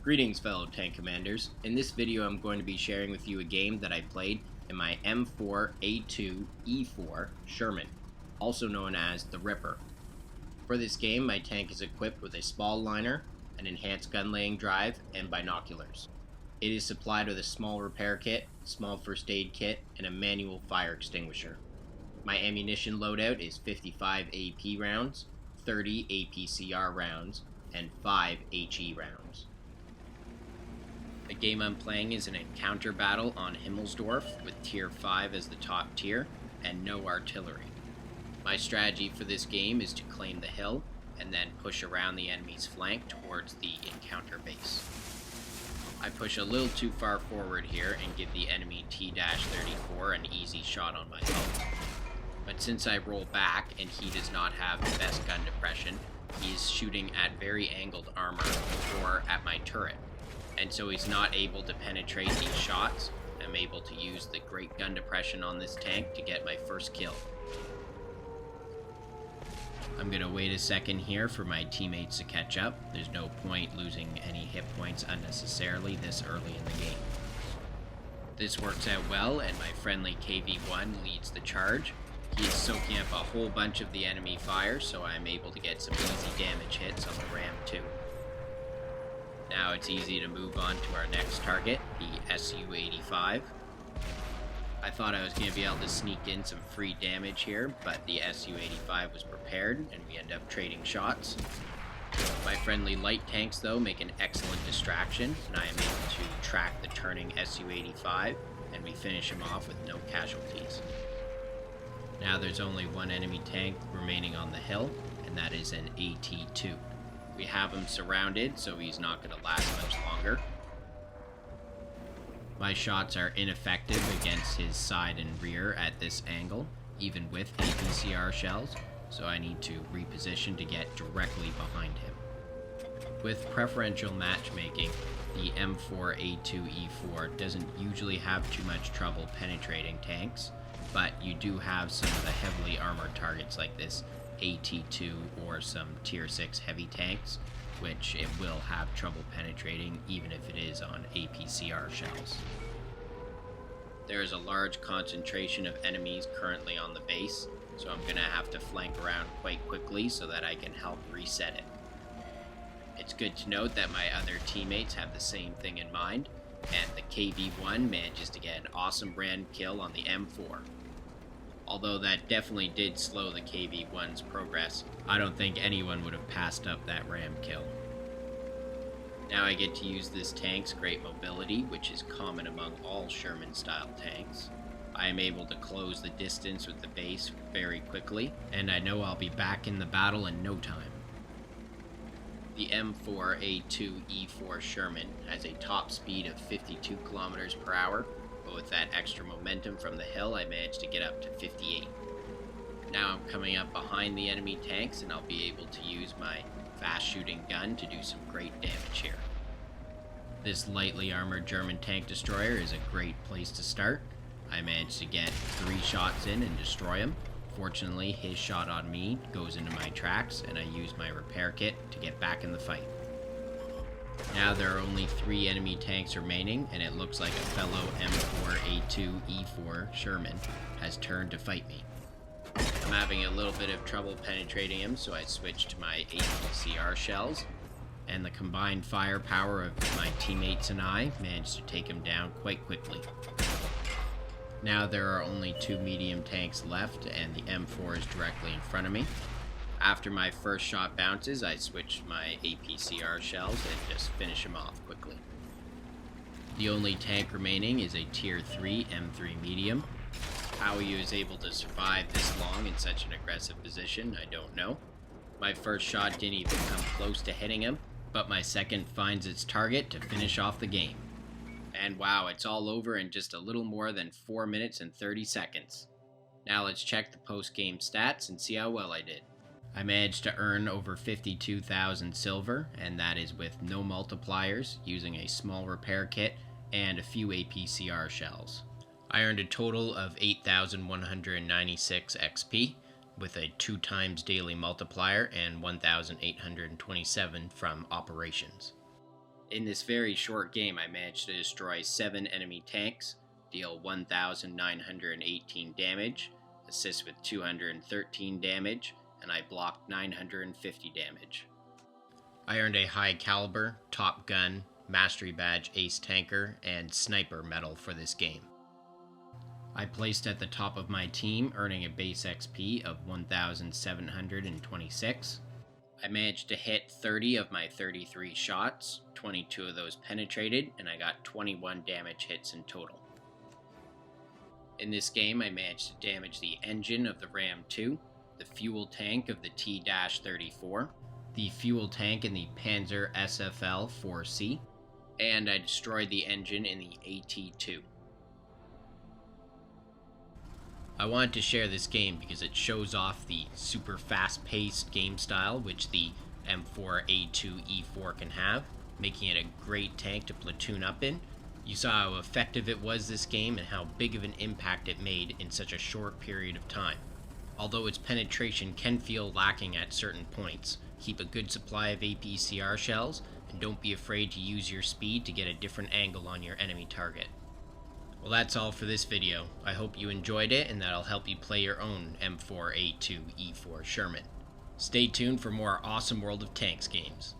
Greetings fellow tank commanders. In this video I'm going to be sharing with you a game that I played in my M4A2E4 Sherman, also known as the Ripper. For this game my tank is equipped with a small liner, an enhanced gun laying drive, and binoculars. It is supplied with a small repair kit, small first aid kit, and a manual fire extinguisher. My ammunition loadout is 55 AP rounds, 30 APCR rounds, and 5 HE rounds. The game I'm playing is an encounter battle on Himmelsdorf with tier 5 as the top tier and no artillery. My strategy for this game is to claim the hill and then push around the enemy's flank towards the encounter base. I push a little too far forward here and give the enemy T-34 an easy shot on my hull. But since I roll back and he does not have the best gun depression, he is shooting at very angled armor or at my turret. And so he's not able to penetrate these shots. I'm able to use the great gun depression on this tank to get my first kill. I'm going to wait a second here for my teammates to catch up. There's no point losing any hit points unnecessarily this early in the game. This works out well, and my friendly KV-1 leads the charge. He is soaking up a whole bunch of the enemy fire, so I'm able to get some easy damage hits on the ram too. Now it's easy to move on to our next target, the Su-85. I thought I was going to be able to sneak in some free damage here, but the Su-85 was prepared, and we end up trading shots. My friendly light tanks, though, make an excellent distraction, and I am able to track the turning Su-85, and we finish him off with no casualties. Now there's only one enemy tank remaining on the hill, and that is an AT-2. We have him surrounded, so he's not going to last much longer. My shots are ineffective against his side and rear at this angle, even with APCR shells, so I need to reposition to get directly behind him. With preferential matchmaking, the M4A2E4 doesn't usually have too much trouble penetrating tanks, but you do have some of the heavily armored targets like this AT-2 or some tier 6 heavy tanks, which it will have trouble penetrating even if it is on APCR shells. There is a large concentration of enemies currently on the base, so I'm going to have to flank around quite quickly so that I can help reset it. It's good to note that my other teammates have the same thing in mind, and the KV-1 manages to get an awesome random kill on the M4. Although that definitely did slow the KV-1's progress, I don't think anyone would have passed up that ram kill. Now I get to use this tank's great mobility, which is common among all Sherman-style tanks. I am able to close the distance with the base very quickly, and I know I'll be back in the battle in no time. The M4A2E4 Sherman has a top speed of 52 kilometers per hour, but with that extra momentum from the hill, I managed to get up to 58. Now I'm coming up behind the enemy tanks, and I'll be able to use my fast-shooting gun to do some great damage here. This lightly armored German tank destroyer is a great place to start. I managed to get 3 shots in and destroy him. Fortunately, his shot on me goes into my tracks, and I use my repair kit to get back in the fight. Now there are only 3 enemy tanks remaining, and it looks like a fellow M4A2E4 Sherman has turned to fight me. I'm having a little bit of trouble penetrating him, so I switched to my APCR shells, and the combined firepower of my teammates and I managed to take him down quite quickly. Now there are only 2 medium tanks left, and the M4 is directly in front of me. After my first shot bounces, I switch my APCR shells and just finish him off quickly. The only tank remaining is a tier 3 M3 medium. How he was able to survive this long in such an aggressive position, I don't know. My first shot didn't even come close to hitting him, but my second finds its target to finish off the game. And wow, it's all over in just a little more than 4 minutes and 30 seconds. Now let's check the post-game stats and see how well I did. I managed to earn over 52,000 silver, and that is with no multipliers, using a small repair kit and a few APCR shells. I earned a total of 8,196 XP, with a 2 times daily multiplier and 1,827 from operations. In this very short game, I managed to destroy 7 enemy tanks, deal 1,918 damage, assist with 213 damage, and I blocked 950 damage. I earned a high caliber, top gun, mastery badge ace tanker, and sniper medal for this game. I placed at the top of my team, earning a base XP of 1,726. I managed to hit 30 of my 33 shots, 22 of those penetrated, and I got 21 damage hits in total. In this game, I managed to damage the engine of the Ram 2, the fuel tank of the T-34, the fuel tank in the Panzer SFL 4C, and I destroyed the engine in the AT-2. I wanted to share this game because it shows off the super fast-paced game style which the M4A2E4 can have, making it a great tank to platoon up in. You saw how effective it was this game and how big of an impact it made in such a short period of time. Although its penetration can feel lacking at certain points, keep a good supply of APCR shells, and don't be afraid to use your speed to get a different angle on your enemy target. Well, that's all for this video. I hope you enjoyed it and that'll help you play your own M4A2E4 Sherman. Stay tuned for more awesome World of Tanks games.